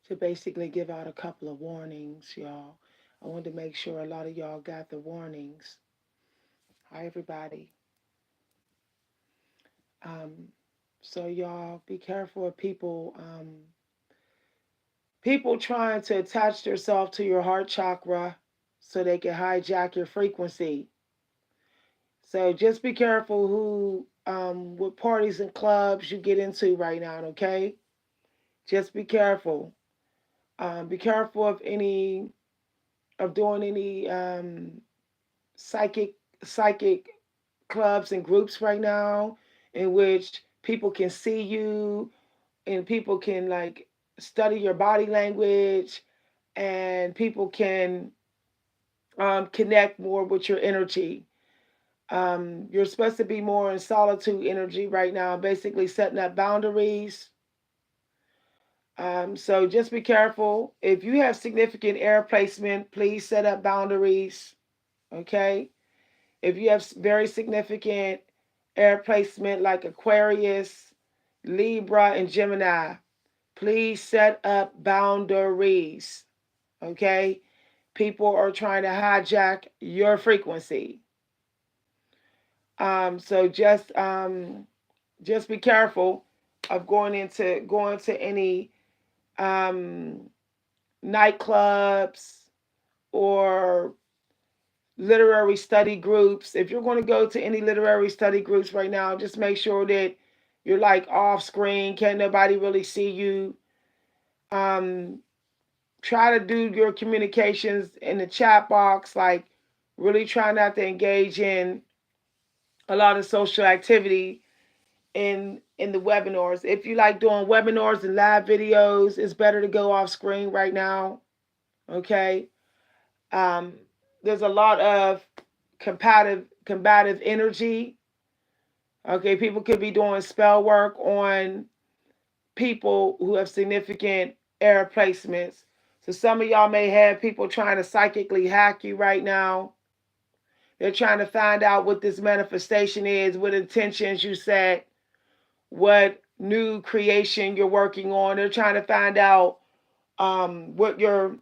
to basically give out a couple of warnings, y'all. I wanted to make sure a lot of y'all got the warnings. Hi, everybody. Um, so y'all be careful of people trying to attach themselves to your heart chakra so they can hijack your frequency. So just be careful who what parties and clubs you get into right now, okay? Just be careful. Be careful of doing any psychic psychic clubs and groups right now in which people can see you and people can like study your body language and people can connect more with your energy. You're supposed to be more in solitude energy right now, basically setting up boundaries. So just be careful. If you have significant air placement, please set up boundaries. Okay. If you have very significant air placement like Aquarius, Libra, and Gemini, please set up boundaries. Okay. People are trying to hijack your frequency. So just be careful of going to any um, nightclubs or literary study groups. If you're going to go to any literary study groups right now, just make sure that you're like off screen, can't nobody really see you. Um, Try to do your communications in the chat box, like really try not to engage in a lot of social activity in the webinars. If you like doing webinars and live videos, it's better to go off screen right now. Okay. Um, there's a lot of combative energy. Okay, people could be doing spell work on people who have significant air placements. So some of y'all may have people trying to psychically hack you right now. They're trying to find out what this manifestation is, what intentions you set, what new creation you're working on. They're trying to find out what you're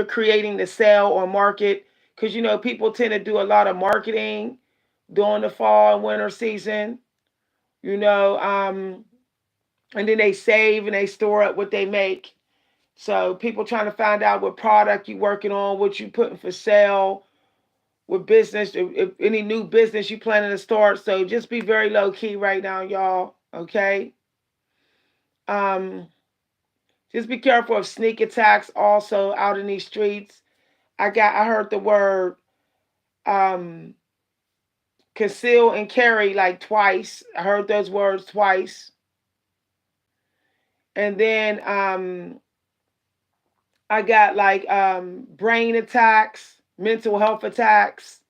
creating to sell or market. Because you know people tend to do a lot of marketing during the fall and winter season. You know, and then they save and they store up what they make. So people trying to find out what product you working on, what you putting for sale, what business, if any new business you planning to start. So just be very low key right now, y'all. Okay. Um, just be careful of sneak attacks also out in these streets. I heard the word um conceal and carry like twice. I heard those words twice. And then I got like brain attacks, mental health attacks,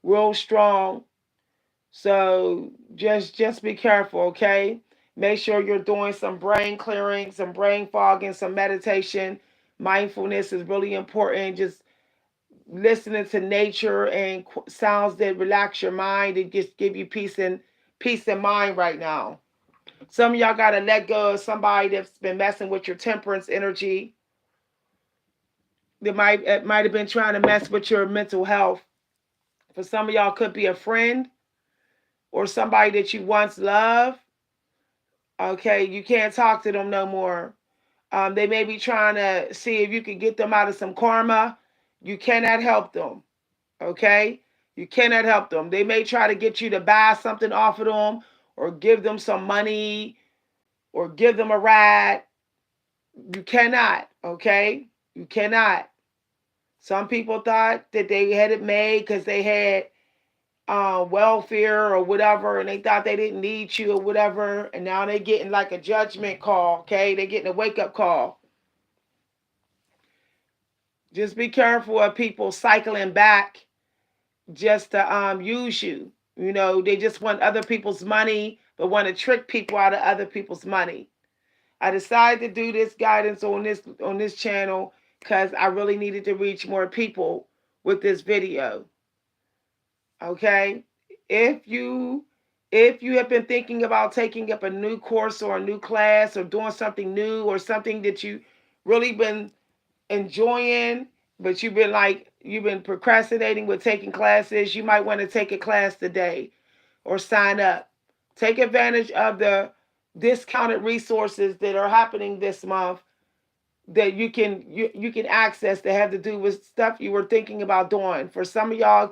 real strong. So just be careful, okay? Make sure you're doing some brain clearing, some brain fogging, some meditation. Mindfulness is really important. Just listening to nature and sounds that relax your mind and just give you peace and mind right now. Some of y'all gotta let go of somebody that's been messing with your temperance energy. That might have been trying to mess with your mental health. For some of y'all, could be a friend or somebody that you once loved. Okay, you can't talk to them no more. They may be trying to see if you can get them out of some karma. You cannot help them. Okay, you cannot help them. They may try to get you to buy something off of them or give them some money or give them a ride. You cannot. Okay, you cannot. Some people thought that they had it made because they had welfare or whatever, and they thought they didn't need you or whatever, and now they're getting like a judgment call. Okay, they're getting a wake up call. Just be careful of people cycling back just to use you. You know, they just want other people's money, but want to trick people out of other people's money. I decided to do this guidance on this channel because I really needed to reach more people with this video. Okay, if you If you have been thinking about taking up a new course or a new class or doing something new or something that you really been enjoying, but you've been procrastinating with taking classes, you might want to take a class today or sign up. Take advantage of the discounted resources that are happening this month that you can access that have to do with stuff you were thinking about doing. For some of y'all,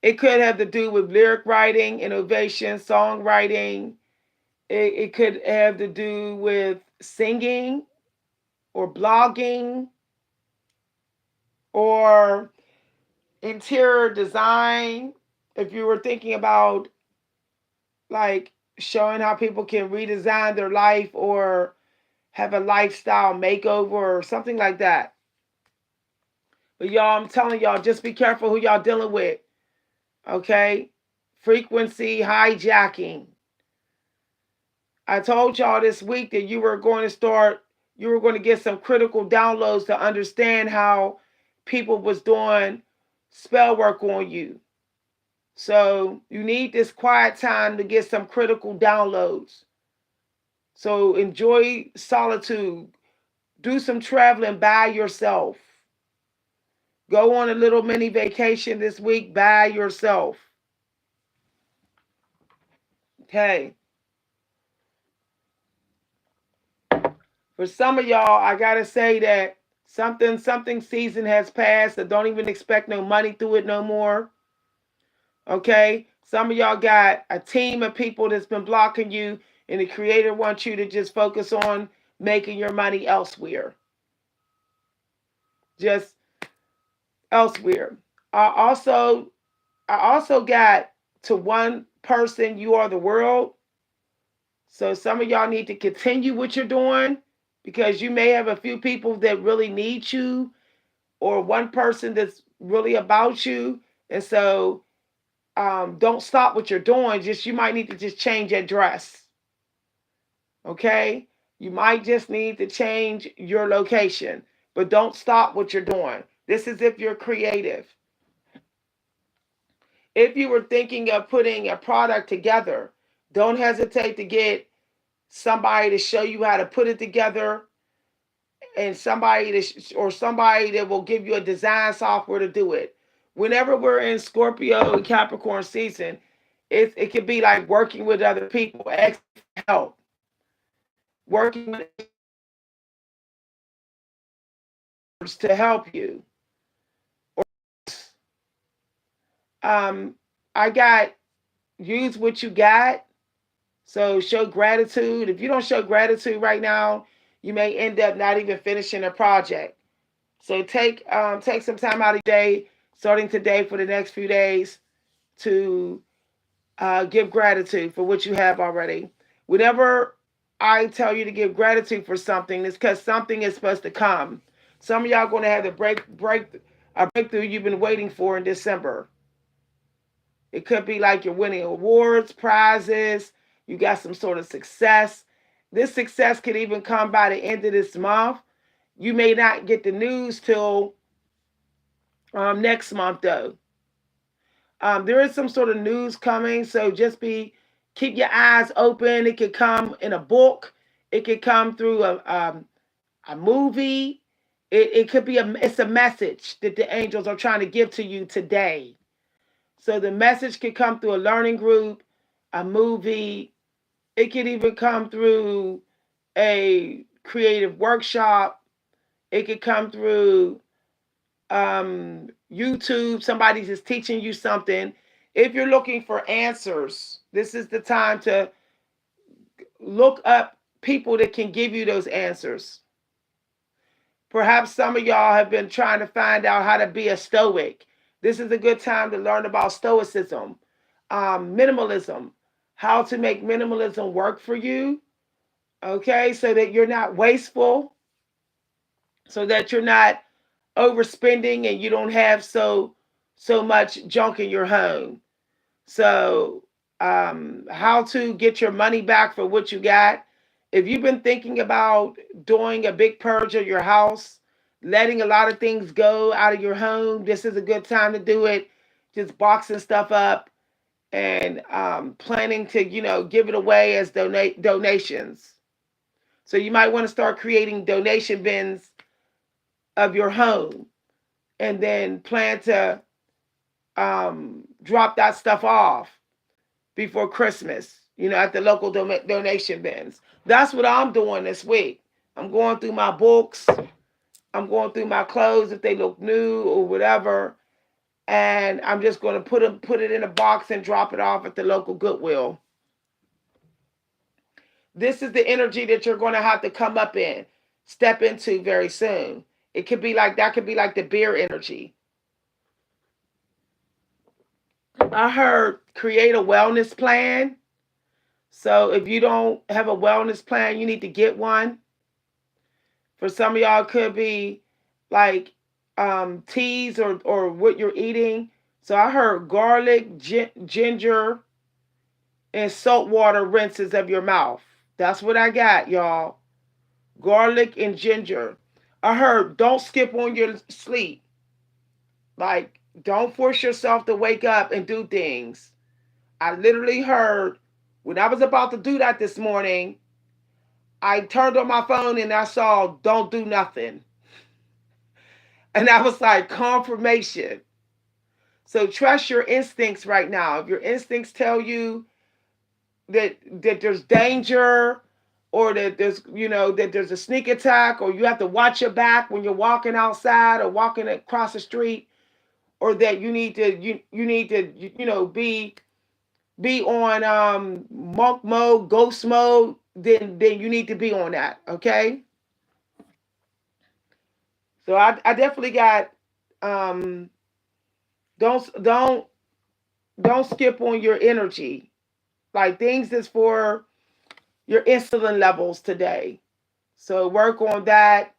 it could have to do with lyric writing, innovation, songwriting. It could have to do with singing or blogging or interior design. If you were thinking about like showing how people can redesign their life or have a lifestyle makeover or something like that. But y'all, I'm telling y'all, just be careful who y'all dealing with. Okay? Frequency hijacking. I told y'all this week that you were going to get some critical downloads to understand how people was doing spell work on you. So you need this quiet time to get some critical downloads. So enjoy solitude. Do some traveling by yourself. Go on a little mini vacation this week by yourself. Okay. For some of y'all, I gotta say that something season has passed. So don't even expect no money through it no more. Okay. Some of y'all got a team of people that's been blocking you, and the creator wants you to just focus on making your money elsewhere. Just elsewhere. I also I also got to one person, you are the world. So some of y'all need to continue what you're doing because you may have a few people that really need you or one person that's really about you. And so don't stop what you're doing. Just you might need to just change your dress. Okay? You might just need to change your location, but don't stop what you're doing. This is if you're creative. If you were thinking of putting a product together, don't hesitate to get somebody to show you how to put it together and somebody that will give you a design software to do it. Whenever we're in Scorpio and Capricorn season, it can be like working with other people, asking for help, working with others to help you. Um, I got use what you got. So show gratitude. If you don't show gratitude right now, you may end up not even finishing a project. So take some time out of your day, starting today for the next few days, to give gratitude for what you have already. Whenever I tell you to give gratitude for something, it's because something is supposed to come. Some of y'all going to have the breakthrough you've been waiting for in December. It could be like you're winning awards, prizes, you got some sort of success. This success could even come by the end of this month. You may not get the news till next month, though. There is some sort of news coming, so just keep your eyes open. It could come in a book. It could come through a movie. It could be it's a message that the angels are trying to give to you today. So the message could come through a learning group, a movie. It could even come through a creative workshop. It could come through YouTube. Somebody's just teaching you something. If you're looking for answers, this is the time to look up people that can give you those answers. Perhaps some of y'all have been trying to find out how to be a stoic. This is a good time to learn about stoicism, minimalism, how to make minimalism work for you. Okay, so that you're not wasteful, so that you're not overspending and you don't have so much junk in your home. So how to get your money back for what you got. If you've been thinking about doing a big purge of your house, letting a lot of things go out of your home, this is a good time to do it. just boxing stuff up and planning to, give it away as donations. So you might want to start creating donation bins of your home and then plan to drop that stuff off before Christmas, at the local donation bins. That's what I'm doing this week. I'm going through my books. I'm going through my clothes if they look new or whatever, and I'm just going to put it in a box and drop it off at the local Goodwill. This is the energy that you're going to have to come up in, step into very soon. It could be like that. Could be like the beer energy. I heard create a wellness plan. So if you don't have a wellness plan, you need to get one. For some of y'all, it could be like teas or what you're eating. So I heard garlic, ginger, and salt water rinses of your mouth. That's what I got, y'all. Garlic and ginger. I heard don't skip on your sleep. Like, don't force yourself to wake up and do things. I literally heard when I was about to do that this morning, I turned on my phone and I saw don't do nothing. And I was like, confirmation. So trust your instincts right now. If your instincts tell you that there's danger or that there's a sneak attack or you have to watch your back when you're walking outside or walking across the street or that you need to be on monk mode, ghost mode, then you need to be on that, okay? So I definitely got um don't don't don't skip on your energy. Like things that's for your insulin levels today. So work on that.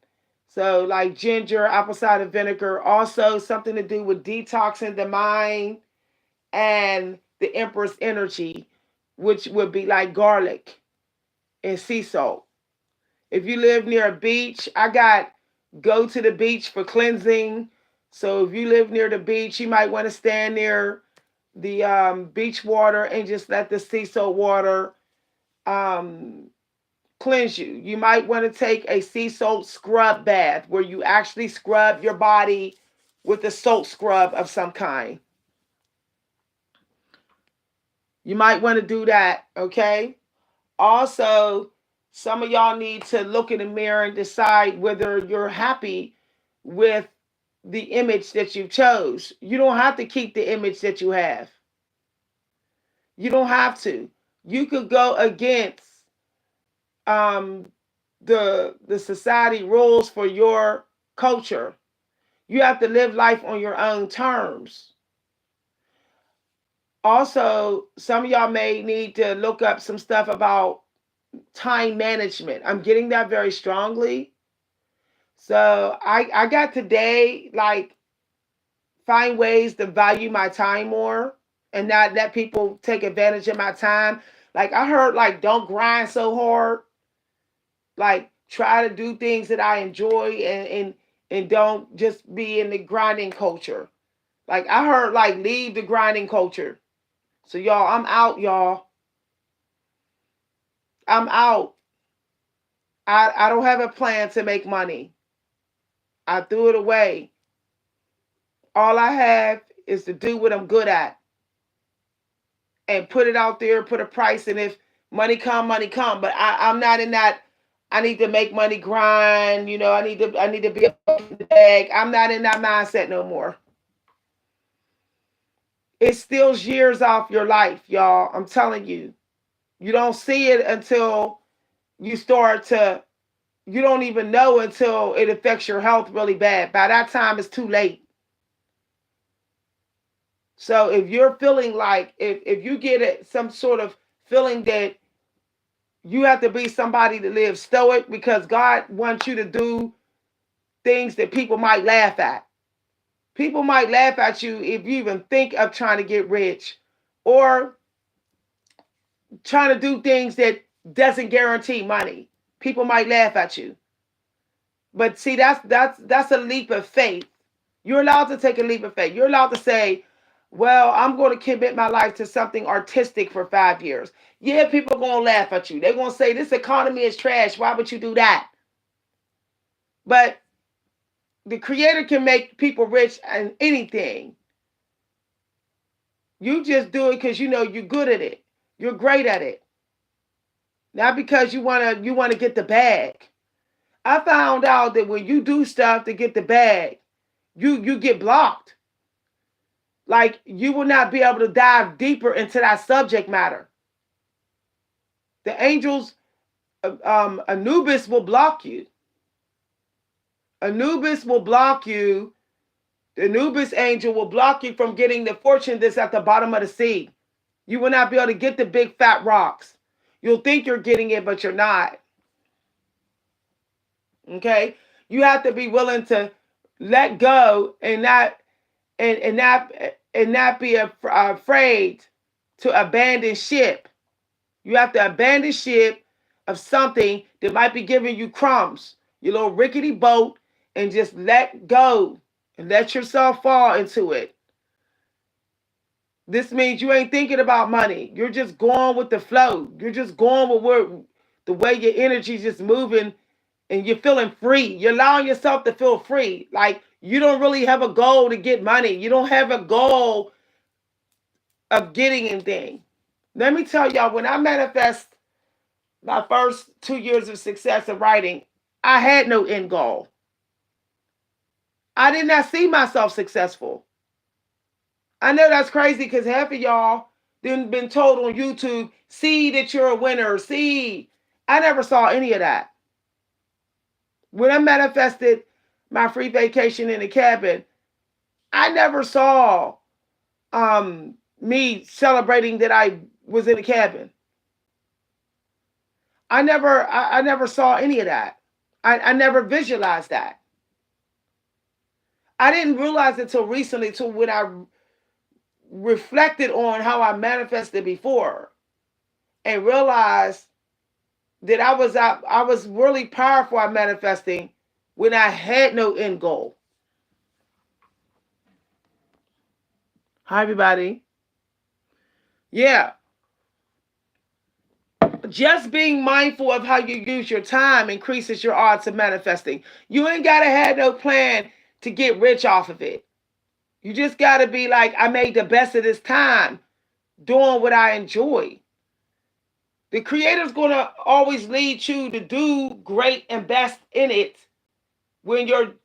So like ginger, apple cider vinegar, also something to do with detoxing the mind and the empress energy, which would be like garlic and sea salt. If you live near a beach, I got go to the beach for cleansing. So if you live near the beach, you might want to stand near the beach water and just let the sea salt water um, cleanse you. You might want to take a sea salt scrub bath where you actually scrub your body with a salt scrub of some kind. You might want to do that, okay? Also, some of y'all need to look in the mirror and decide whether you're happy with the image that you chose. You don't have to keep the image that you have. You don't have to. You could go against um, the society rules for your culture. You have to live life on your own terms. Also, some of y'all may need to look up some stuff about time management. I'm getting that very strongly. So I got today like find ways to value my time more and not let people take advantage of my time. Like I heard like don't grind so hard. Like try to do things that I enjoy and don't just be in the grinding culture. Like I heard like leave the grinding culture. So y'all, I'm out, y'all. I'm out. I don't have a plan to make money. I threw it away. All I have is to do what I'm good at and put it out there, put a price, and if money come, money come. But I'm not in that. I need to make money, grind. I need to be up in the bag. I'm not in that mindset no more. It steals years off your life, y'all. I'm telling you. You don't see it until you start to. You don't even know until it affects your health really bad. By that time, it's too late. So if you're feeling like if you get some sort of feeling that you have to be somebody to live stoic because God wants you to do things that people might laugh at. People might laugh at you if you even think of trying to get rich or trying to do things that doesn't guarantee money. People might laugh at you. But see, that's a leap of faith. You're allowed to take a leap of faith. You're allowed to say, Well, I'm going to commit my life to something artistic for 5 years. Yeah, people are going to laugh at you. They're going to say, this economy is trash. Why would you do that? But the creator can make people rich in anything. You just do it because you know you're good at it. You're great at it. Not because you want to get the bag. I found out that when you do stuff to get the bag, you get blocked. Like you will not be able to dive deeper into that subject matter. The angels, Anubis will block you. Anubis will block you. The Anubis angel will block you from getting the fortune that's at the bottom of the sea. You will not be able to get the big fat rocks. You'll think you're getting it, but you're not. Okay? You have to be willing to let go and not be afraid to abandon ship. You have to abandon ship of something that might be giving you crumbs, your little rickety boat, and just let go and let yourself fall into it. This means you ain't thinking about money. You're just going with the flow. You're just going with the way your energy is just moving, and you're feeling free. You're allowing yourself to feel free. Like you don't really have a goal to get money. You don't have a goal of getting anything. Let me tell y'all, when I manifest my first 2 years of success of writing, I had no end goal. I did not see myself successful. I know that's crazy because half of y'all then been told on YouTube, see that you're a winner, see. I never saw any of that. When I manifested my free vacation in a cabin, I never saw me celebrating that I was in a cabin. I never saw any of that. I never visualized that. I didn't realize it until recently, till when I reflected on how I manifested before and realized that I was really powerful at manifesting when I had no end goal. Hi everybody. Yeah. Just being mindful of how you use your time increases your odds of manifesting. You ain't gotta have no plan to get rich off of it. You just gotta be like, I made the best of this time doing what I enjoy. The creator's gonna always lead you to do great and best in it when you're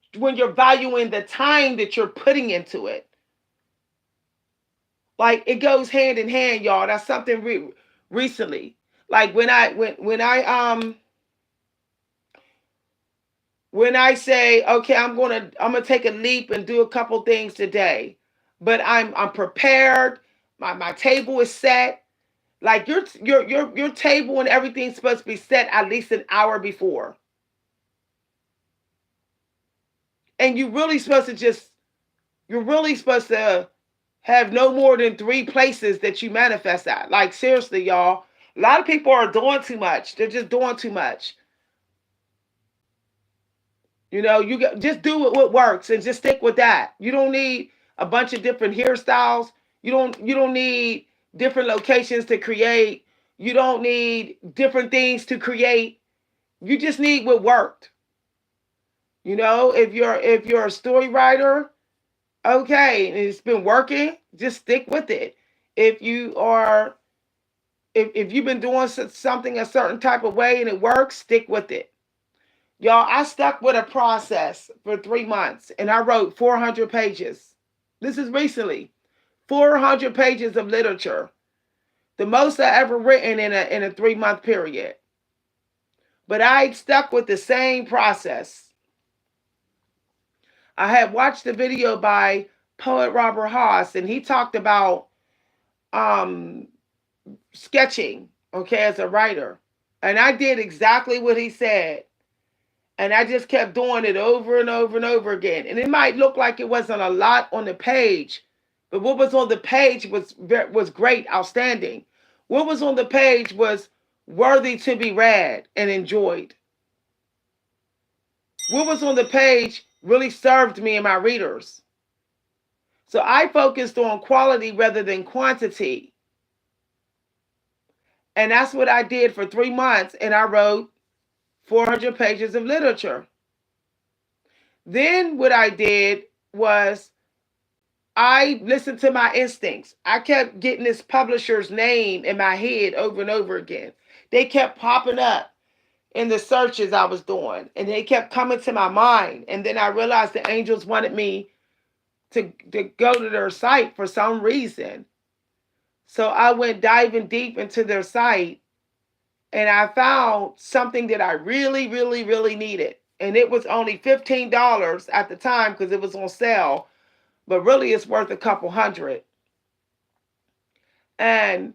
valuing the time that you're putting into it. Like it goes hand in hand, y'all. That's something recently. Like when I say, okay, I'm gonna take a leap and do a couple things today, but I'm prepared. My table is set. Like your table and everything's supposed to be set at least an hour before, and you're really supposed to have no more than 3 places that you manifest at. Like seriously, y'all, a lot of people are doing too much. They're just doing too much. Just do what works and just stick with that. You don't need a bunch of different hairstyles. You don't need different locations to create. You don't need different things to create. You just need what worked. If you're a story writer, okay, and it's been working, just stick with it. If you are if you've been doing something a certain type of way and it works, stick with it. Y'all, I stuck with a process for 3 months and I wrote 400 pages. This is recently. 400 pages of literature. The most I ever written in a 3 month period. But I stuck with the same process. I had watched a video by poet Robert Haas, and he talked about um, sketching, okay, as a writer. And I did exactly what he said. And I just kept doing it over and over and over again. And it might look like it wasn't a lot on the page, but what was on the page was great, outstanding. What was on the page was worthy to be read and enjoyed. What was on the page really served me and my readers. So I focused on quality rather than quantity. And that's what I did for 3 months. And I wrote 400 pages of literature. Then what I did was I listened to my instincts. I kept getting this publisher's name in my head over and over again. They kept popping up in the searches I was doing, and they kept coming to my mind. And then I realized the angels wanted me to go to their site for some reason. So I went diving deep into their site, and I found something that I really, really, really needed. And it was only $15 at the time because it was on sale, but really it's worth a couple hundred. And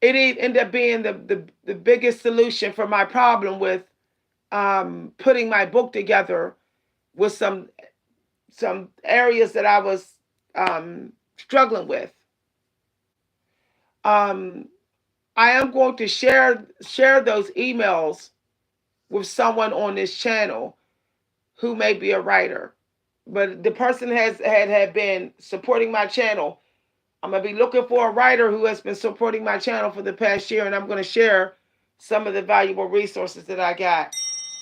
it ended up being the biggest solution for my problem with putting my book together with some areas that I was struggling with. Um, I am going to share those emails with someone on this channel who may be a writer, but the person had been supporting my channel. I'm gonna be looking for a writer who has been supporting my channel for the past year, and I'm gonna share some of the valuable resources that I got.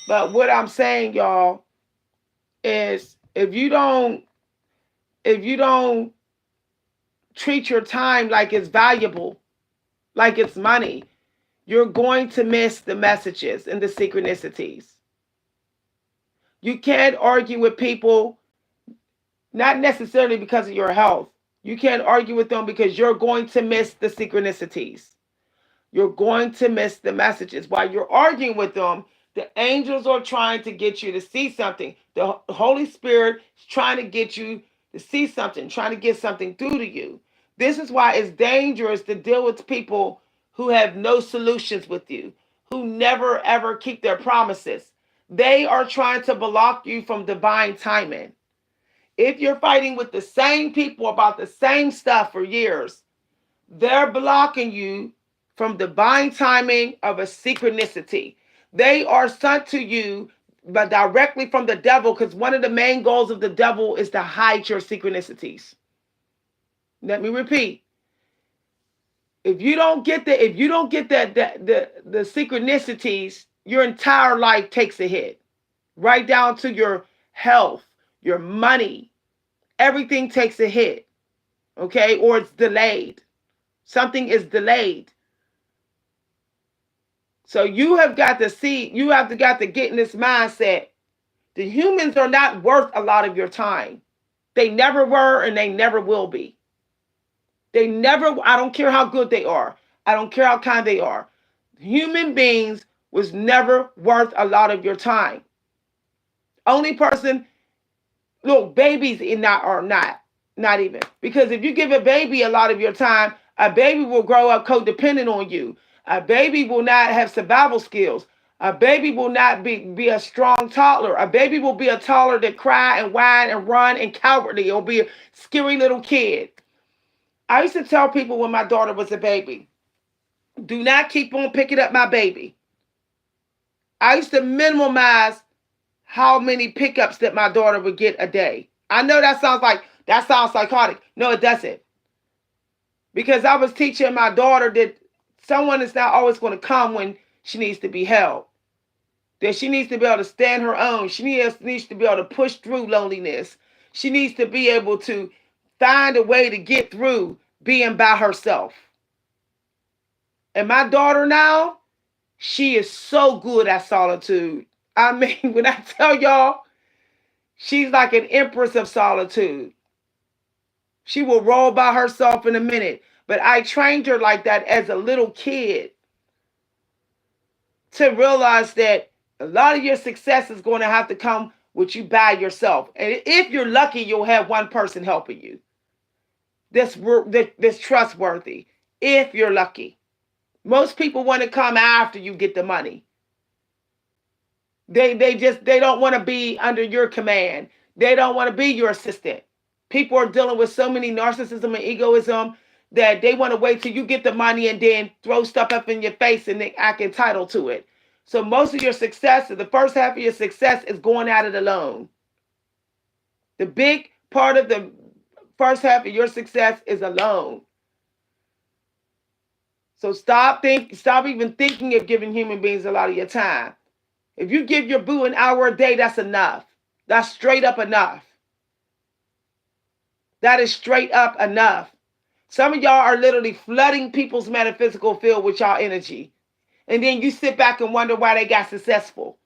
But what I'm saying, y'all, is if you don't treat your time like it's valuable, like it's money, you're going to miss the messages and the synchronicities. You can't argue with people, not necessarily because of your health. You can't argue with them because you're going to miss the synchronicities. You're going to miss the messages. While you're arguing with them, the angels are trying to get you to see something. The Holy Spirit is trying to get you to see something, trying to get something through to you. This is why it's dangerous to deal with people who have no solutions with you, who never ever keep their promises. They are trying to block you from divine timing. If you're fighting with the same people about the same stuff for years, they're blocking you from divine timing of a synchronicity. They are sent to you, but directly from the devil, because one of the main goals of the devil is to hide your synchronicities. Let me repeat. If you don't get the synchronicities, your entire life takes a hit. Right down to your health, your money, everything takes a hit. Okay? Or it's delayed. Something is delayed. So you have got to see, you have to got to get in this mindset. The humans are not worth a lot of your time. They never were and they never will be. They never, I don't care how good they are. I don't care how kind they are. Human beings was never worth a lot of your time. Only person, look, babies not even. Because if you give a baby a lot of your time, a baby will grow up codependent on you. A baby will not have survival skills. A baby will not be a strong toddler. A baby will be a toddler that cry and whine and run and cowardly. It'll be a scary little kid. I used to tell people when my daughter was a baby, do not keep on picking up my baby. I used to minimize how many pickups that my daughter would get a day. I know that sounds psychotic. No, it doesn't. Because I was teaching my daughter that someone is not always going to come when she needs to be held. That she needs to be able to stand her own. She needs to be able to push through loneliness. She needs to be able to find a way to get through being by herself. And my daughter now, she is so good at solitude. I mean, when I tell y'all, she's like an empress of solitude. She will roll by herself in a minute. But I trained her like that as a little kid to realize that a lot of your success is going to have to come with you by yourself. And if you're lucky, you'll have one person helping you that's trustworthy. If you're lucky. Most people want to come after you get the money. They don't want to be under your command. They don't want to be your assistant. People are dealing with so many narcissism and egoism that they want to wait till you get the money and then throw stuff up in your face and they act entitled to it. So most of your success, the first half of your success is going at it alone. The big part of the first half of your success is alone. So stop even thinking of giving human beings a lot of your time. If you give your boo an hour a day, that's enough. That's straight up enough. That is straight up enough. Some of y'all are literally flooding people's metaphysical field with y'all energy. And then you sit back and wonder why they got successful.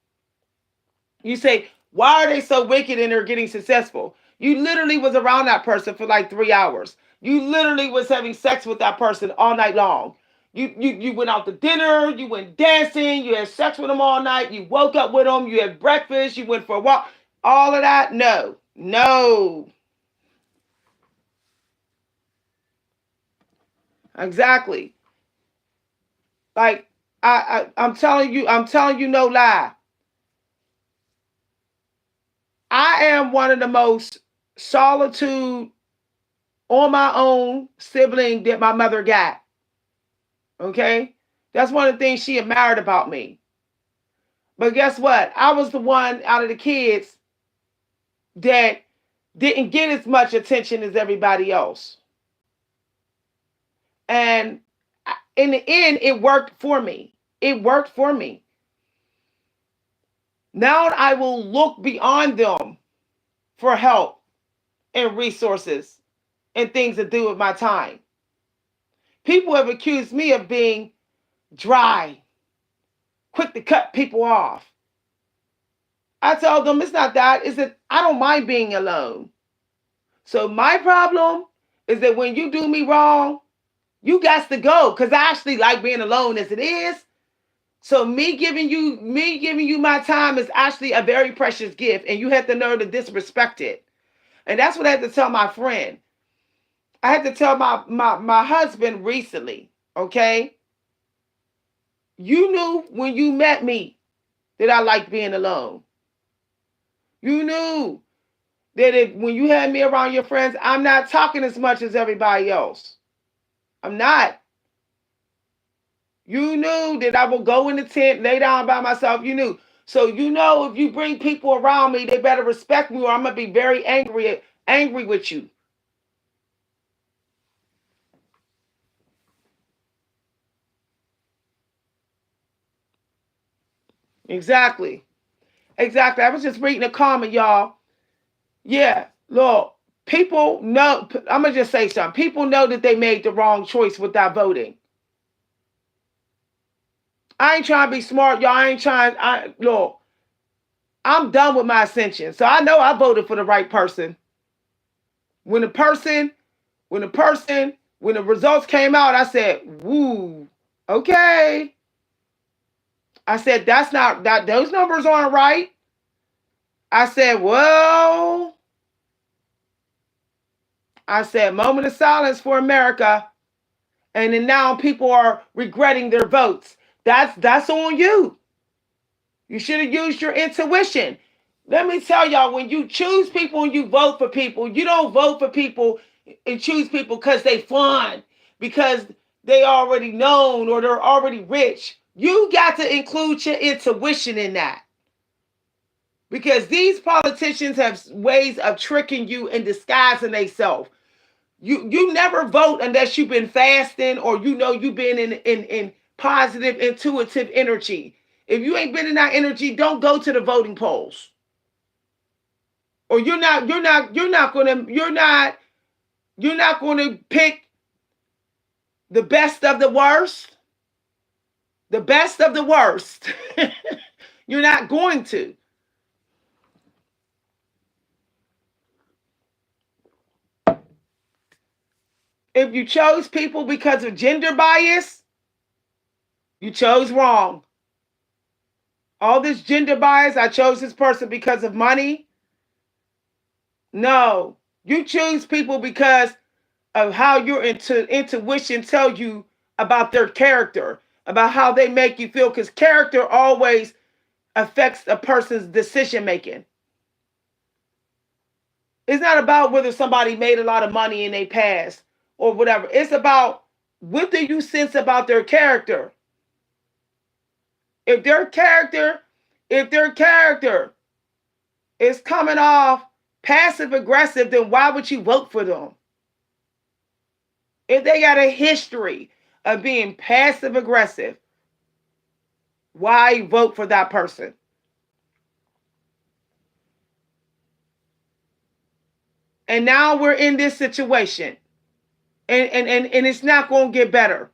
You say, why are they so wicked and they're getting successful? You literally was around that person for like 3 hours. You literally was having sex with that person all night long. You went out to dinner, you went dancing, you had sex with them all night, you woke up with them, you had breakfast, you went for a walk. All of that, no. No. Exactly. Like I'm telling you no lie. I am one of the most solitude on my own sibling that my mother got. Okay? That's one of the things she admired about me. But guess what? I was the one out of the kids that didn't get as much attention as everybody else. And in the end, it worked for me. It worked for me. Now I will look beyond them for help and resources and things to do with my time. People have accused me of being dry, quick to cut people off. I tell them it's not that, it's that I don't mind being alone. So my problem is that when you do me wrong, you got to go because I actually like being alone as it is. So me giving you my time is actually a very precious gift, and you have to learn to disrespect it. And that's what I had to tell my friend. I had to tell my husband recently, okay? You knew when you met me that I liked being alone. You knew that when you had me around your friends, I'm not talking as much as everybody else. I'm not. You knew that I would go in the tent, lay down by myself. You knew. So you know if you bring people around me, they better respect me or I'm gonna be very angry with you. Exactly. Exactly. I was just reading a comment, y'all. Yeah, look, people know, I'm gonna just say something. People know that they made the wrong choice without voting. I ain't trying to be smart, y'all. I ain't trying. Look, I'm done with my ascension. So I know I voted for the right person. When the person, when the person, when the results came out, I said, woo, okay. I said, that's not that those numbers aren't right. I said, well, I said, moment of silence for America. And then now people are regretting their votes. That's on you. You should have used your intuition. Let me tell y'all, when you choose people and you vote for people, you don't vote for people and choose people because they fun, because they already known or they're already rich. You got to include your intuition in that. Because these politicians have ways of tricking you and disguising themselves. You never vote unless you've been fasting or you know you've been in positive, intuitive energy. If you ain't been in that energy, don't go to the voting polls. Or you're not gonna pick the best of the worst. The best of the worst. You're not going to. If you chose people because of gender bias, you chose wrong. All this gender bias, I chose this person because of money. No, you choose people because of how your intuition tells you about their character, about how they make you feel, because character always affects a person's decision making. It's not about whether somebody made a lot of money in their past or whatever. It's about what do you sense about their character. If their character is coming off passive aggressive, then why would you vote for them? If they got a history of being passive aggressive, why vote for that person? And now we're in this situation. And it's not going to get better.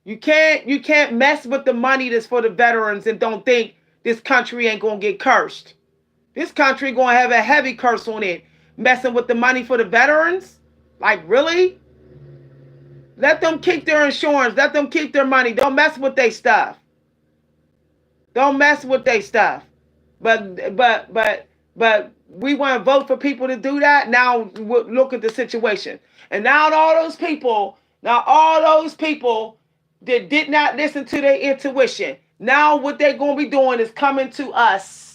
You can't mess with the money that's for the veterans and don't think this country ain't going to get cursed. This country going to have a heavy curse on it. Messing with the money for the veterans? Like, really? Let them keep their insurance. Let them keep their money. Don't mess with their stuff. Don't mess with their stuff. But we want to vote for people to do that. Now look at the situation. And now all those people that did not listen to their intuition, now what they're going to be doing is coming to us.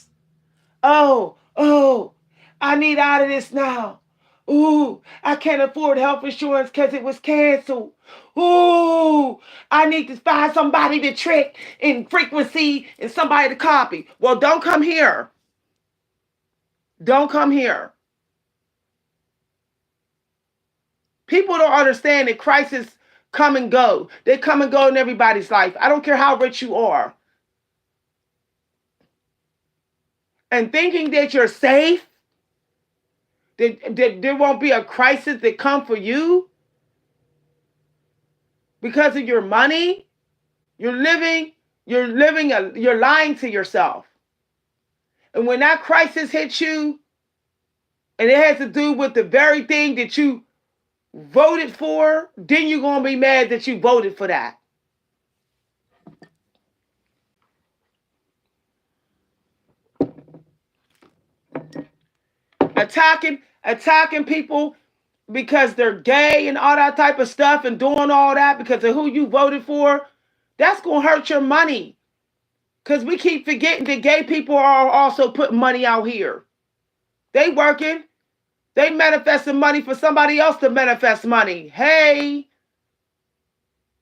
Oh, I need out of this now. Ooh, I can't afford health insurance because it was canceled. Ooh, I need to find somebody to trick in frequency and somebody to copy. Well, don't come here. Don't come here. People don't understand that crises come and go. They come and go in everybody's life. I don't care how rich you are. And thinking that you're safe, that there won't be a crisis that come for you because of your money, you're lying to yourself. And when that crisis hits you, and it has to do with the very thing that you voted for, then you're going to be mad that you voted for that. Attacking people because they're gay and all that type of stuff and doing all that because of who you voted for, that's going to hurt your money. Because we keep forgetting that gay people are also putting money out here. They working. They manifesting money for somebody else to manifest money. Hey,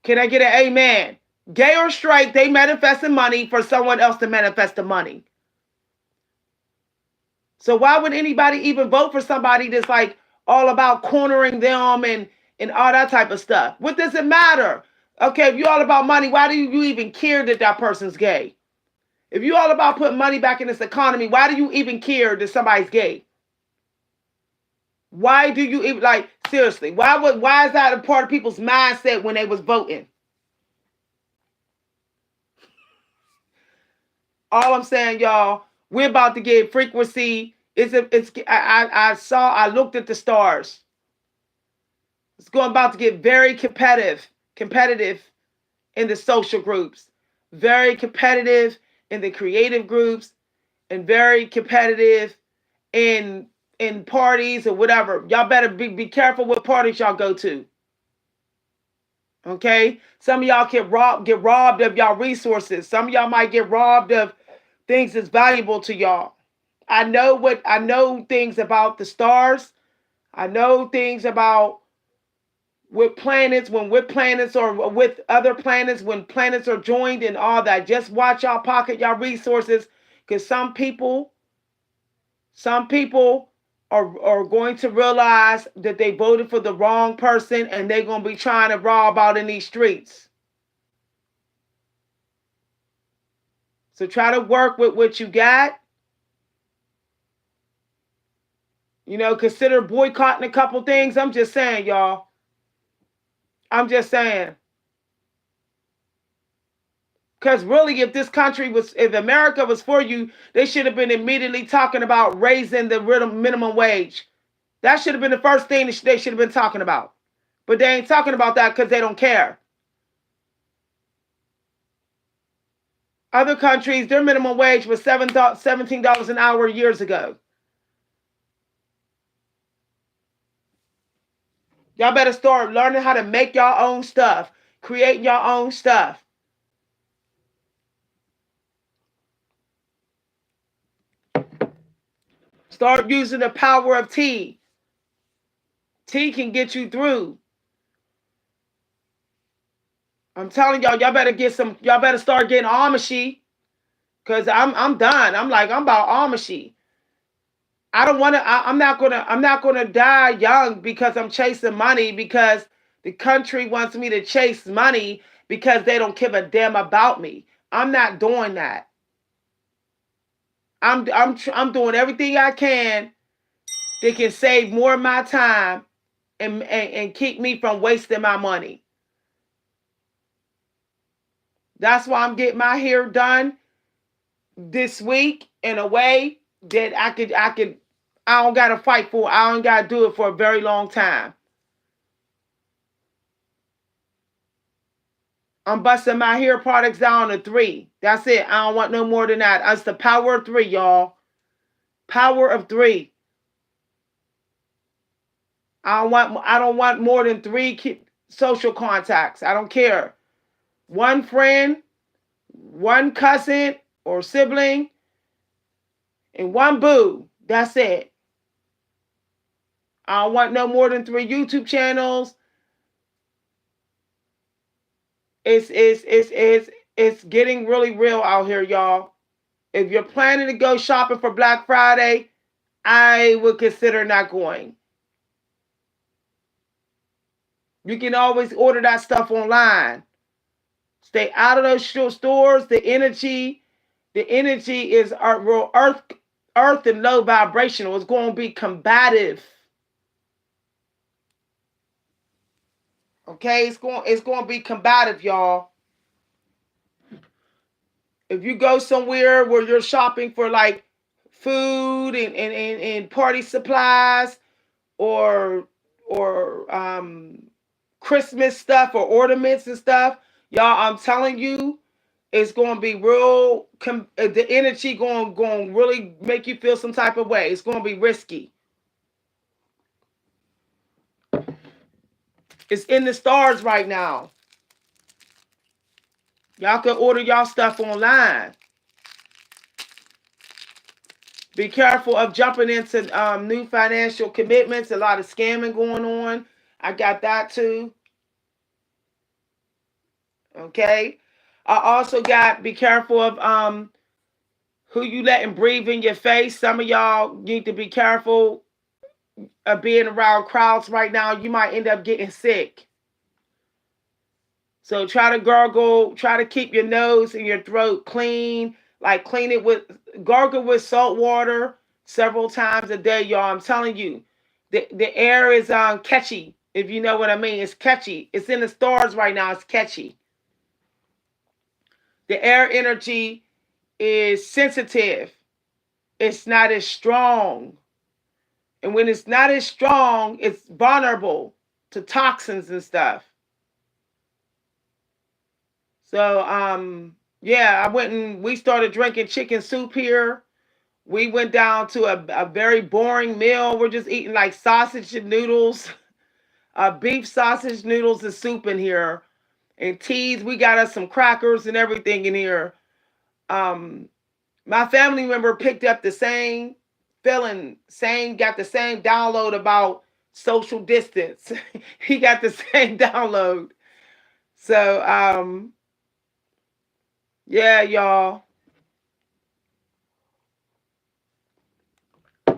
can I get an amen? Gay or straight, they manifesting money for someone else to manifest the money. So why would anybody even vote for somebody that's like all about cornering them and all that type of stuff? What does it matter? Okay, if you're all about money, why do you even care that that person's gay? If you're all about putting money back in this economy, why do you even care that somebody's gay? Why do you even, like, seriously, why is that a part of people's mindset when they was voting? All I'm saying, y'all, we're about to get frequency. I looked at the stars. It's about to get very competitive in the social groups, very competitive in the creative groups, and very competitive in parties or whatever. Y'all better be careful what parties y'all go to. Okay? Some of y'all get robbed of y'all resources. Some of y'all might get robbed of things that's valuable to y'all. I know things about the stars. I know things about with planets, when with planets or with other planets, when planets are joined and all that. Just watch y'all pocket y'all resources, because some people are going to realize that they voted for the wrong person and they're going to be trying to rob out in these streets. So try to work with what you got. Consider boycotting a couple things. I'm just saying, y'all. I'm just saying. Because really, if America was for you, they should have been immediately talking about raising the minimum wage. That should have been the first thing that they should have been talking about. But they ain't talking about that because they don't care. Other countries, their minimum wage was $17 an hour years ago. Y'all better start learning how to make your own stuff, create your own stuff. Start using the power of tea. Tea can get you through. I'm telling y'all better start getting Amishi. Cause I'm done. I'm about Amishi. I don't want to. I'm not gonna. I'm not gonna die young because I'm chasing money because the country wants me to chase money because they don't give a damn about me. I'm not doing that. I'm doing everything I can that can save more of my time and keep me from wasting my money. That's why I'm getting my hair done this week in a way that I don't gotta fight for. I don't gotta do it for a very long time. I'm busting my hair products down to three. That's it. I don't want no more than that. That's the power of three, y'all. Power of three. I don't want more than three social contacts. I don't care. One friend, one cousin or sibling, and one boo. That's it. I don't want no more than three YouTube channels. It's getting really real out here, y'all. If you're planning to go shopping for Black Friday, I would consider not going. You can always order that stuff online. Stay out of those stores. The energy is real earth and low vibrational. It's going to be combative. Okay, it's going to be combative, y'all. If you go somewhere where you're shopping for like food and party supplies or Christmas stuff or ornaments and stuff, y'all, I'm telling you, it's going to be real. The energy going to really make you feel some type of way. It's going to be risky. It's in the stars right now. Y'all can order y'all stuff online. Be careful of jumping into new financial commitments. A lot of scamming going on. I got that too. Okay. I also got be careful of who you letting breathe in your face. Some of y'all need to be careful of being around crowds right now. You might end up getting sick. So try to gargle, try to keep your nose and your throat clean. Like clean it with gargle with salt water several times a day, y'all. I'm telling you, the air is catchy. If you know what I mean, it's catchy. It's in the stars right now. It's catchy. The air energy is sensitive. It's not as strong. And when it's not as strong, it's vulnerable to toxins and stuff. So yeah, I went and we started drinking chicken soup here. We went down to a very boring meal. We're just eating like sausage and noodles, beef sausage noodles and soup in here. And teas, we got us some crackers and everything in here. Um, my family member picked up the same feeling, got the same download about social distance. He got the same download. So yeah, y'all.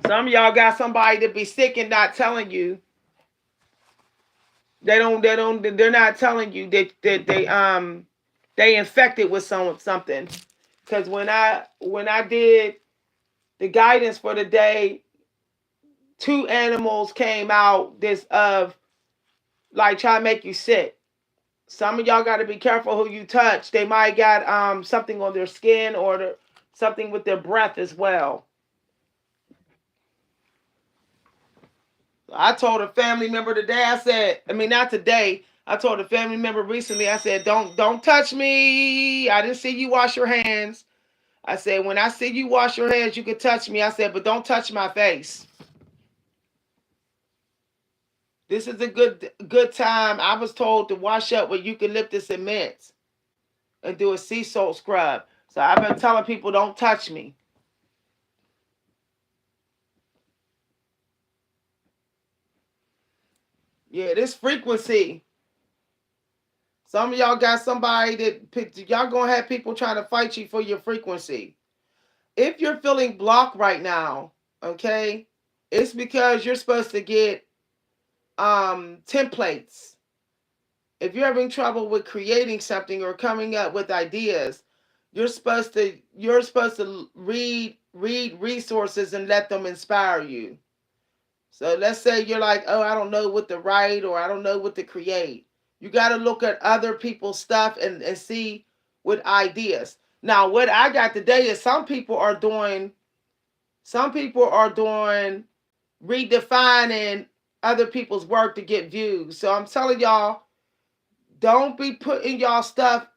Some of y'all got somebody to be sick and not telling you. They're not telling you that they infected with something. Because when I did the guidance for the day, two animals came out this of like trying to make you sick. Some of y'all got to be careful who you touch. They might got something on their skin or something with their breath as well. I told a family member today. I said, I mean, not today. I told a family member recently. I said, don't touch me. I didn't see you wash your hands. I said, when I see you wash your hands, you can touch me. I said, but don't touch my face. This is a good time. I was told to wash up with eucalyptus and mint and do a sea salt scrub. So I've been telling people don't touch me. Yeah, this frequency. Some of y'all got somebody that y'all gonna have people trying to fight you for your frequency. If you're feeling blocked right now, Okay? It's because you're supposed to get templates. If you're having trouble with creating something or coming up with ideas, you're supposed to read resources and let them inspire you. So let's say you're like, oh, I don't know what to write or I don't know what to create. You got to look at other people's stuff and see what ideas. Now, what I got today is some people are doing redefining other people's work to get views. So I'm telling y'all, don't be putting y'all stuff.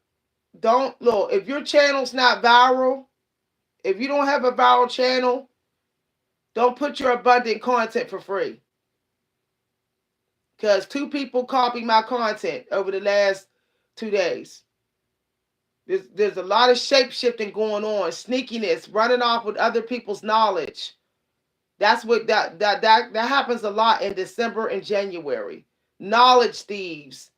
Don't look if your channel's not viral. If you don't have a viral channel, don't put your abundant content for free. Because two people copied my content over the last 2 days. There's a lot of shape shifting going on, sneakiness, running off with other people's knowledge. That's what that happens a lot in December and January. Knowledge thieves.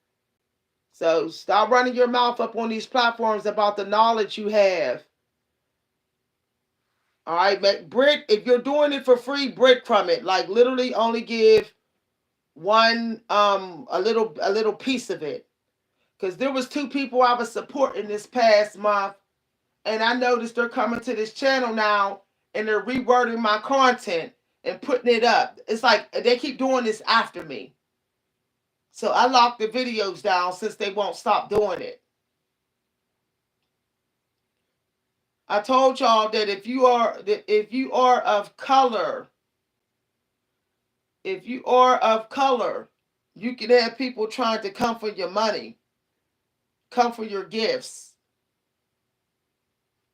So stop running your mouth up on these platforms about the knowledge you have. All right, bread. If you're doing it for free, breadcrumb it. Like literally, only give one a little piece of it. Because there was two people I was supporting this past month, and I noticed they're coming to this channel now, and they're rewording my content and putting it up. It's like they keep doing this after me. So I locked the videos down since they won't stop doing it. I told y'all that if you are of color, if you are of color, you can have people trying to come for your money, come for your gifts.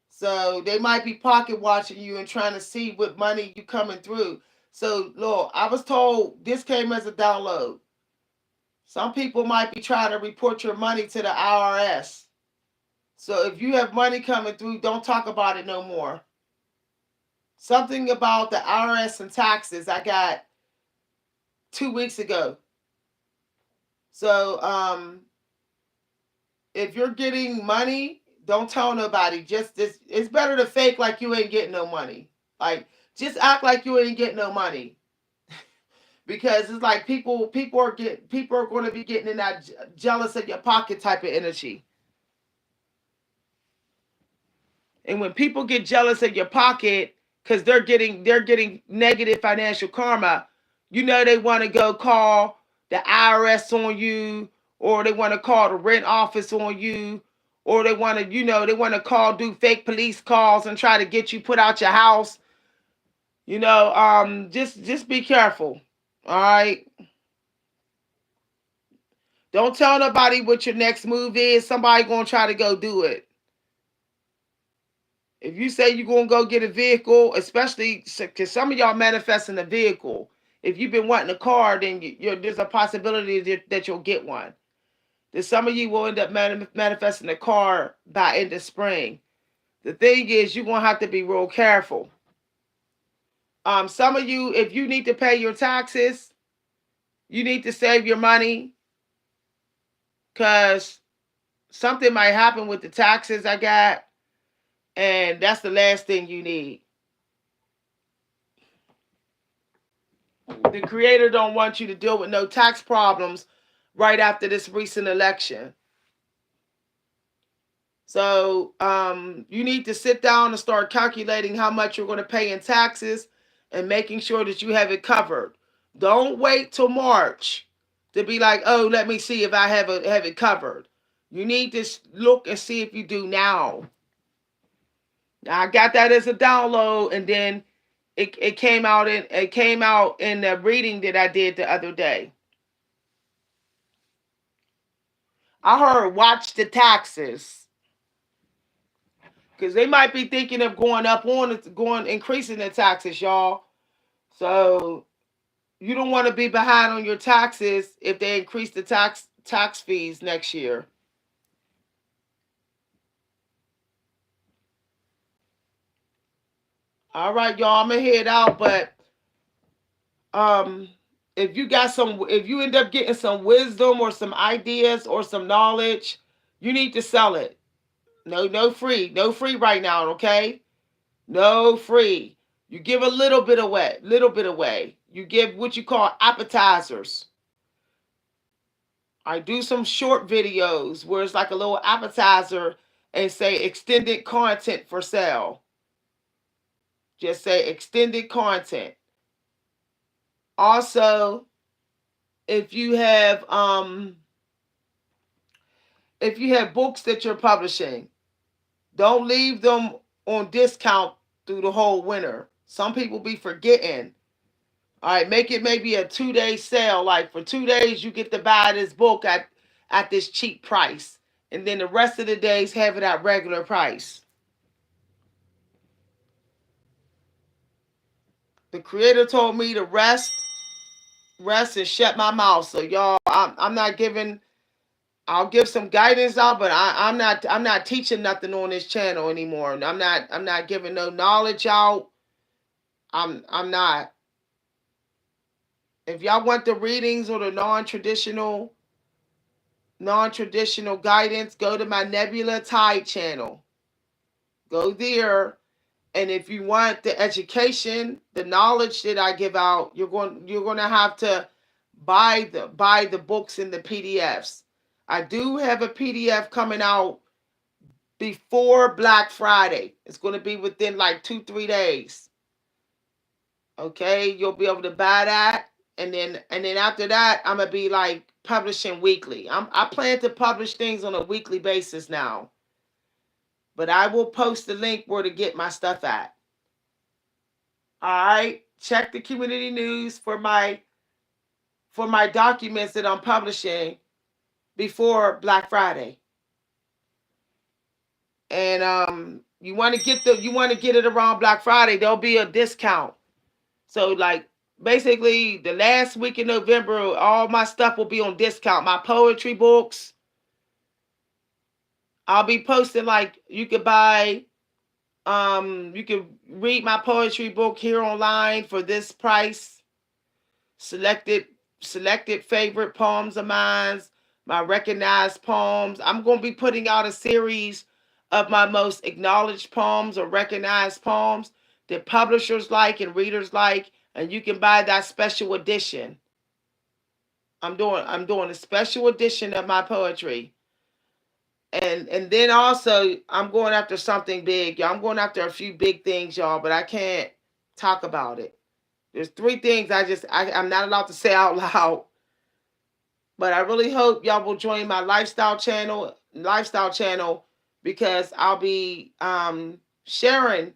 So they might be pocket watching you and trying to see what money you coming through. So Lord, I was told this came as a download. Some people might be trying to report your money to the IRS. So if you have money coming through, don't talk about it no more. Something about the IRS and taxes I got 2 weeks ago. So if you're getting money, don't tell nobody. Just it's better to fake like you ain't getting no money. Like just act like you ain't getting no money. Because it's like people are going to be getting in that jealous of your pocket type of energy. And when people get jealous of your pocket because they're getting negative financial karma, they want to go call the IRS on you, or they want to call the rent office on you, or they want to do fake police calls and try to get you put out your house. Just be careful. All right. Don't tell nobody what your next move is. Somebody gonna try to go do it. If you say you're going to go get a vehicle, especially because some of y'all manifesting a vehicle. If you've been wanting a car, then there's a possibility that you'll get one. Then some of you will end up manifesting a car by end of spring. The thing is, you're going to have to be real careful. Some of you, if you need to pay your taxes, you need to save your money because something might happen with the taxes I got, and that's the last thing you need. The creator don't want you to deal with no tax problems right after this recent election. So you need to sit down and start calculating how much you're going to pay in taxes and making sure that you have it covered. Don't wait till March to be like, oh, let me see if I have it covered. You need to look and see if you do now. I got that as a download, and then it came out in the reading that I did the other day. I heard watch the taxes because they might be thinking of increasing the taxes, y'all. So you don't want to be behind on your taxes if they increase the tax fees next year. All right, y'all, I'm gonna head out, but um, if you end up getting some wisdom or some ideas or some knowledge, you need to sell it. No free right now, okay? No free. You give a little bit away, little bit away. You give what you call appetizers. I do some short videos where it's like a little appetizer and say extended content for sale. Just say extended content. Also, if you have books that you're publishing, don't leave them on discount through the whole winter. Some people be forgetting. All right, make it maybe a 2-day sale. Like for 2 days, you get to buy this book at this cheap price, and then the rest of the days have it at regular price. The creator told me to rest and shut my mouth. So y'all, I'm not giving. I'll give some guidance out, but I'm not teaching nothing on this channel anymore. I'm not giving no knowledge out. I'm not. If y'all want the readings or the non-traditional guidance, go to my Nebula Tide channel. Go there, and if you want the education, the knowledge that I give out, you're going to have to buy the books and the PDFs. I do have a PDF coming out before Black Friday. It's going to be within like 2-3 days. Okay, you'll be able to buy that, and then after that, I'm gonna be like publishing weekly. I plan to publish things on a weekly basis now, but I will post the link where to get my stuff at. All right, check the community news for my documents that I'm publishing before Black Friday. And you want to get it around Black Friday. There'll be a discount. So like basically the last week in November, all my stuff will be on discount. My poetry books, I'll be posting like you can read my poetry book here online for this price. Selected selected favorite poems of mine, my recognized poems. I'm going to be putting out a series of my most acknowledged poems or recognized poems that publishers like and readers like, and you can buy that special edition. I'm doing a special edition of my poetry. And then also I'm going after something big, y'all. I'm going after a few big things, y'all, but I can't talk about it. There's 3 things I'm not allowed to say out loud. But I really hope y'all will join my lifestyle channel, because I'll be sharing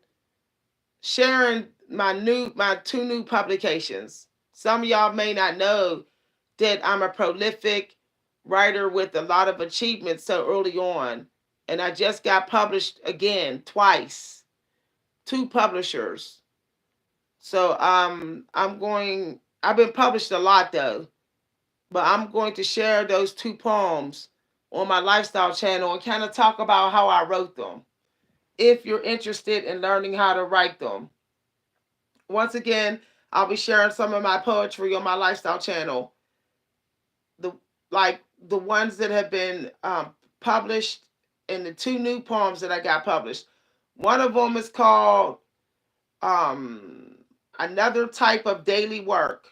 my 2 new publications. Some of y'all may not know that I'm a prolific writer with a lot of achievements so early on, and I just got published again twice, 2 publishers. So I've been published a lot though, but I'm going to share those 2 poems on my lifestyle channel and kind of talk about how I wrote them, if you're interested in learning how to write them. Once again, I'll be sharing some of my poetry on my lifestyle channel. The the ones that have been published, and the 2 new poems that I got published. One of them is called um, Another Type of Daily Work.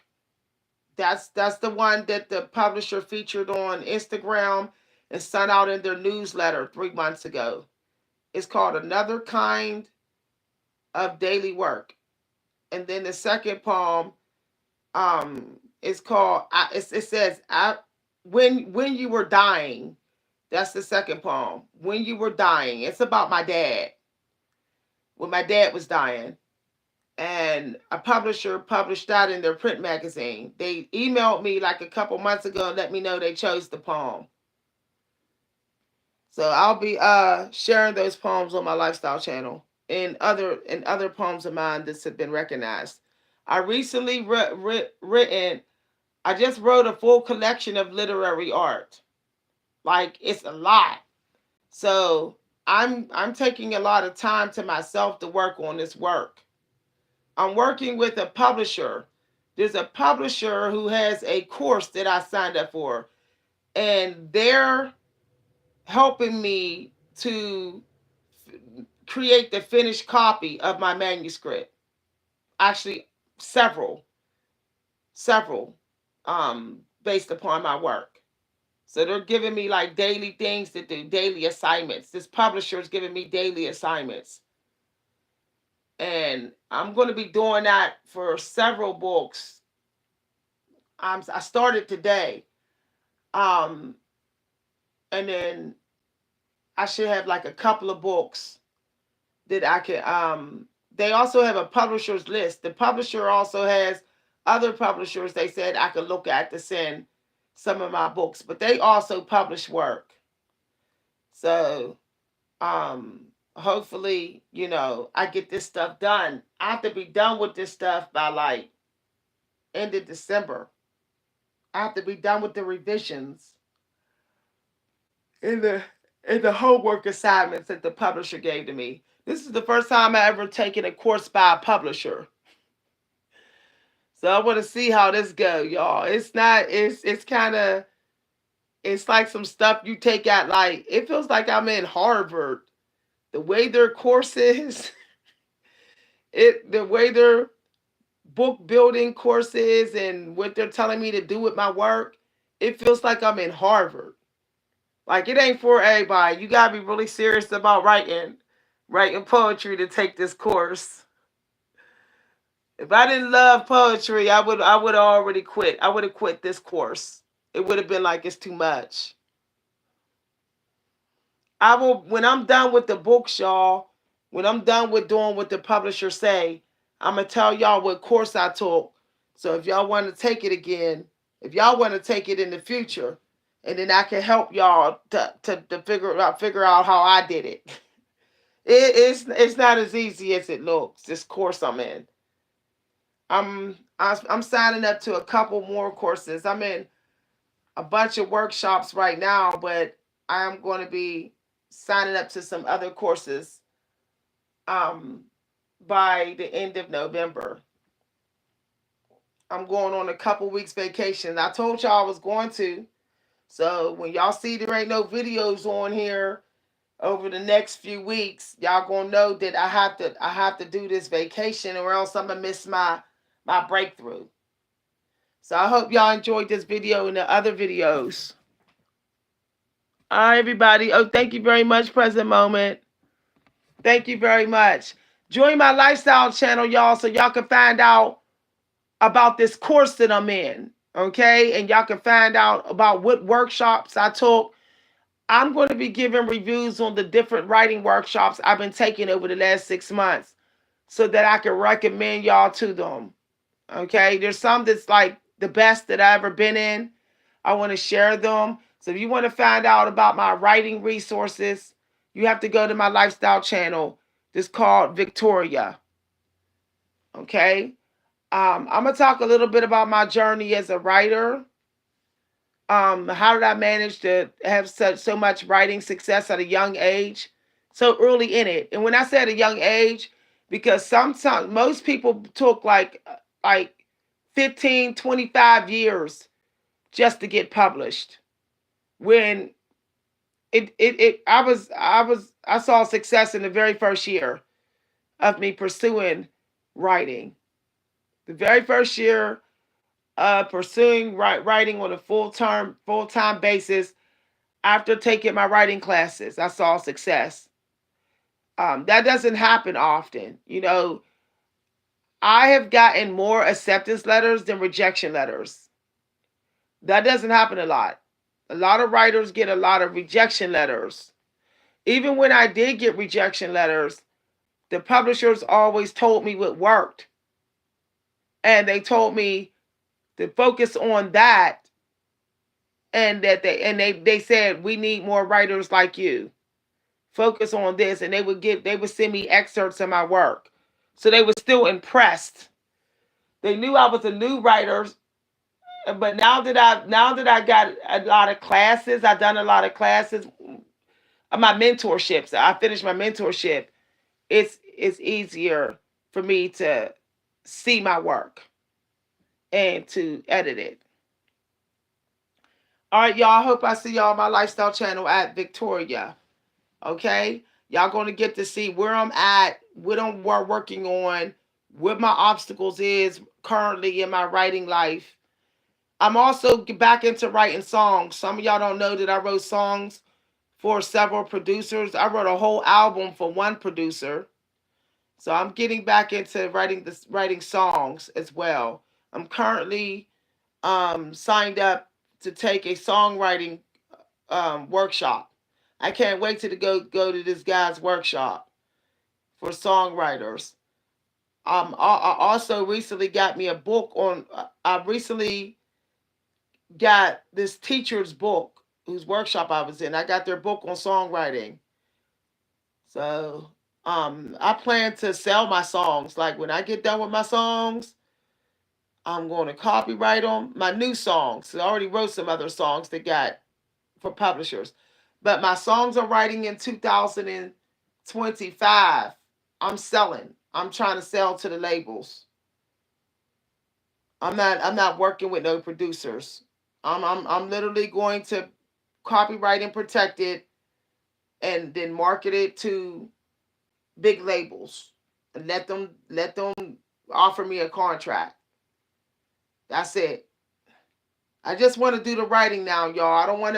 That's the one that the publisher featured on Instagram and sent out in their newsletter 3 months ago. It's called Another Kind of Daily Work. And then the second poem is called it says when you were dying. That's the second poem. When you were dying. It's about my dad. When my dad was dying. And a publisher published that in their print magazine. They emailed me like a couple months ago and let me know they chose the poem. So I'll be sharing those poems on my lifestyle channel, and other poems of mine that have been recognized. I recently written. I just wrote a full collection of literary art. Like, it's a lot. So I'm taking a lot of time to myself to work on this work. I'm working with a publisher. There's a publisher who has a course that I signed up for, and they're helping me to create the finished copy of my manuscript. actually several, several, based upon my work. So they're giving me like daily things to do, daily assignments. This publisher is giving me daily assignments. And I'm going to be doing that for several books. I started today. Um, and then I should have like a couple of books that I can. They also have a publisher's list. The publisher also has other publishers they said I could look at to send some of my books, but they also publish work. So hopefully, I get this stuff done. I have to be done with this stuff by like end of December. I have to be done with the revisions in the homework assignments that the publisher gave to me. This is the first time I ever taken a course by a publisher. So I want to see how this go, y'all. It's not it's kind of it's like some stuff you take out like it feels like I'm in Harvard. The way their course is, the way their book building courses and what they're telling me to do with my work, it feels like I'm in Harvard. Like it ain't for everybody. You gotta be really serious about writing poetry to take this course. If I didn't love poetry, I would have already quit. I would have quit this course. It would have been like it's too much. I will when I'm done with the books, y'all. When I'm done with doing what the publisher say, I'm gonna tell y'all what course I took. So if y'all want to take it again, if y'all want to take it in the future, and then I can help y'all to figure out how I did it. It's not as easy as it looks. This course I'm in. I'm signing up to a couple more courses. I'm in a bunch of workshops right now, but I'm going to be signing up to some other courses um, by the end of November. I'm going on a couple weeks vacation. I told y'all I was going to. So when y'all see there ain't no videos on here over the next few weeks, y'all gonna know that I have to do this vacation or else I'm gonna miss my breakthrough. So I hope y'all enjoyed this video and the other videos. All right, everybody. Oh, thank you very much, Present Moment. Thank you very much. Join my lifestyle channel, y'all, so y'all can find out about this course that I'm in. Okay? And y'all can find out about what workshops I took. I'm going to be giving reviews on the different writing workshops I've been taking over the last 6 months so that I can recommend y'all to them. Okay? There's some that's like the best that I've ever been in. I want to share them. So if you want to find out about my writing resources, you have to go to my lifestyle channel. It's called Victoria. Okay? I'm going to talk a little bit about my journey as a writer. How did I manage to have so much writing success at a young age, so early in it? And when I say at a young age, because sometimes most people took like 15, 25 years just to get published. When I saw success in the very first year of me pursuing writing. The very first year pursuing writing on a full time basis after taking my writing classes, I saw success. That doesn't happen often. I have gotten more acceptance letters than rejection letters. That doesn't happen a lot. A lot of writers get a lot of rejection letters. Even when I did get rejection letters, the publishers always told me what worked. And they told me to focus on that, and they said we need more writers like you. Focus on this, and they would send me excerpts of my work. So they were still impressed. They knew I was a new writer, but now that I got a lot of classes, I've done a lot of classes, my mentorships. I finished my mentorship. It's easier for me to see my work and to edit it. All right, y'all. I hope I see y'all on my lifestyle channel at Victoria. Okay? Y'all going to get to see where I'm at, what I'm working on, what my obstacles is currently in my writing life. I'm also back into writing songs. Some of y'all don't know that I wrote songs for several producers. I wrote a whole album for one producer. So I'm getting back into writing songs as well. I'm currently signed up to take a songwriting workshop. I can't wait to go to this guy's workshop for songwriters. I also recently got me a book on. I recently got this teacher's book whose workshop I was in. I got their book on songwriting. So I plan to sell my songs. Like when I get done with my songs, I'm going to copyright them. My new songs. I already wrote some other songs that got for publishers, but my songs are writing in 2025. I'm selling. I'm trying to sell to the labels. I'm not working with no producers. I'm literally going to copyright and protect it and then market it to big labels and let them offer me a contract. That's it. I just want to do the writing now, y'all. I don't want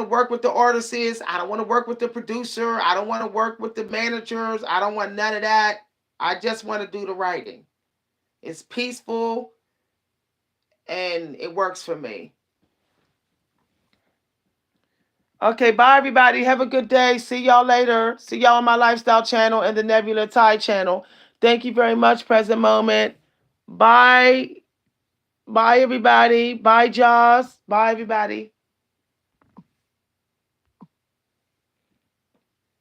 to work with the artists. I don't want to work with the producer. I don't want to work with the managers. I don't want none of that. I just want to do the writing. It's peaceful and it works for me. Okay, bye everybody. Have a good day. See y'all later. See y'all on my lifestyle channel and the Nebula Thai channel. Thank you very much, Present Moment. Bye. Bye everybody. Bye, Jaws. Bye everybody.